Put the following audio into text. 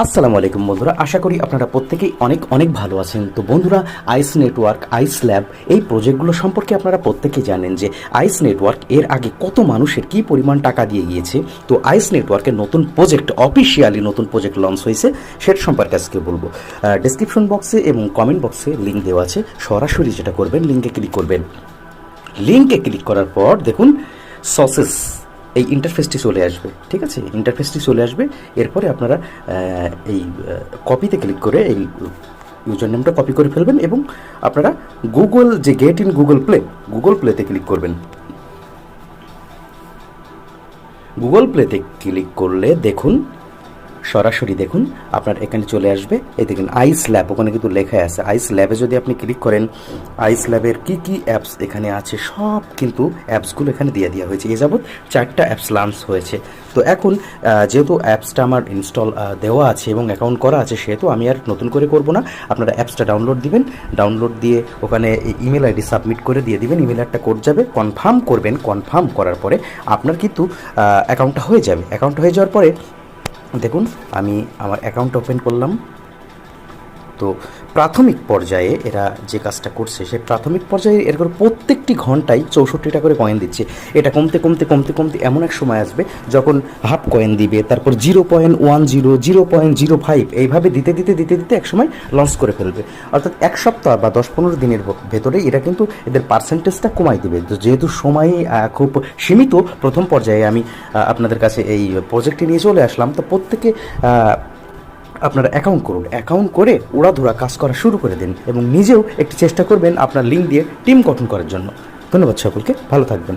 আসসালামু আলাইকুম বন্ধুরা, আশা করি আপনারা প্রত্যেকেই অনেক অনেক ভালো আছেন। তো বন্ধুরা, আইস নেটওয়ার্ক, আইস ল্যাব এই প্রজেক্টগুলো সম্পর্কে আপনারা প্রত্যেকেই জানেন যে আইস নেটওয়ার্ক এর আগে কত মানুষের কী পরিমাণ টাকা দিয়ে গিয়েছে। তো আইস নেটওয়ার্কের নতুন প্রজেক্ট, অফিসিয়ালি নতুন প্রজেক্ট লঞ্চ হয়েছে, সেটা সম্পর্কে আজকে বলবো। ডেসক্রিপশন বক্সে এবং কমেন্ট বক্সে লিঙ্ক দেওয়া আছে। সরাসরি যেটা করবেন, লিঙ্কে ক্লিক করবেন। লিঙ্কে ক্লিক করার পর দেখুন সসেস এই ইন্টারফেসটি চলে আসবে। ঠিক আছে, ইন্টারফেসটি চলে আসবে। এরপরে আপনারা এই কপিতে ক্লিক করে এই ইউজার নেমটা কপি করে ফেলবেন এবং আপনারা গুগল যে গেট ইন গুগল প্লেতে ক্লিক করবেন। গুগল প্লেতে ক্লিক করলে দেখুন, সরাসরি দেখুন আপনার এখানে চলে আসবে। এই দেখুন আইস ল্যাব, ওখানে কিন্তু লেখা আছে আইস ল্যাবে। যদি আপনি ক্লিক করেন, আইস ল্যাবের কী কী অ্যাপস এখানে আছে সব কিন্তু অ্যাপসগুলো এখানে দিয়ে দেওয়া হয়েছে। এ যাবৎ 4টা অ্যাপস লঞ্চ হয়েছে। তো এখন যেহেতু অ্যাপসটা আমার ইনস্টল দেওয়া আছে এবং অ্যাকাউন্ট করা আছে, সেহেতু আমি আর নতুন করে করব না। আপনারা অ্যাপসটা ডাউনলোড দিবেন, ডাউনলোড দিয়ে ওখানে ইমেল আইডি সাবমিট করে দিয়ে দিবেন। ইমেল একটা কোড যাবে, কনফার্ম করবেন। কনফার্ম করার পরে আপনার কিন্তু অ্যাকাউন্টটা হয়ে যাবে। অ্যাকাউন্ট হয়ে যাওয়ার পরে দেখুন আমি আমার অ্যাকাউন্ট ওপেন করলাম। তো প্রাথমিক পর্যায়ে এরা যে কাজটা করছে, সে প্রাথমিক পর্যায়ে এরকম প্রত্যেকটি ঘন্টায় 64টা করে কয়েন দিচ্ছে। এটা কমতে কমতে কমতে কমতে এমন এক সময় আসবে যখন হাফ কয়েন দিবে, তারপর 0.10, 0.05 এইভাবে দিতে দিতে দিতে দিতে একসময় লঞ্চ করে ফেলবে। অর্থাৎ এক সপ্তাহ বা 10-15 দিনের ভেতরেই এরা কিন্তু এদের পার্সেন্টেজটা কমাই দেবে। তো যেহেতু সময় খুব সীমিত, প্রথম পর্যায়ে আমি আপনাদের কাছে এই প্রজেক্টটি নিয়ে চলে আসলাম। তো প্রত্যেকে আপনারা অ্যাকাউন্ট করুন, অ্যাকাউন্ট করে উড়াধুরা কাজ করা শুরু করে দিন এবং নিজেও একটু চেষ্টা করবেন আপনার লিঙ্ক দিয়ে টিম গঠন করার জন্য। ধন্যবাদ সকলকে, ভালো থাকবেন।